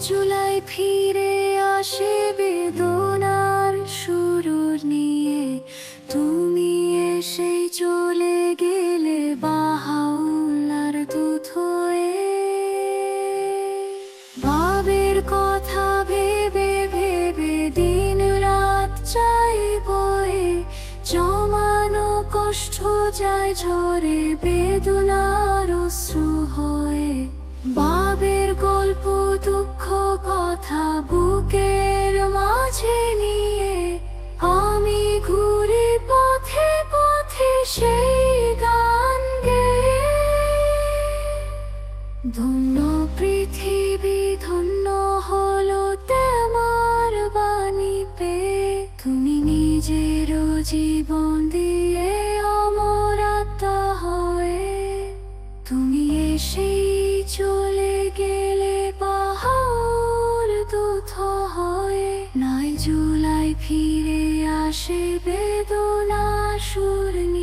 জুলাই ফিরে আসে বেদনার শুরু নিয়ে, তুমি এসেই চলে গেলে বাহাউলার দূত হয়ে। ভাবের কথা ভেবে ভেবে দিন রাত চাই বয়ে, জমানো কষ্ট যায় ঝরে বেদনার অশ্রু হয়ে। ভাবের গল্প দুঃখ কথা বুকের মাঝে নিয়ে, আমি ঘুরে পথে পথে সেই গান গেয়ে। ধন্য পৃথিবী ধন্য হলো তোমার বাণী পেয়ে, তুমি নিজের জীবন দিয়ে অমর আত্মা হয়ে। তুমি এসেই চলে গেলে বাহাউল দূত হয়ে। নাই জুলাই ফিরে আসে বেদনা সুর নিয়ে।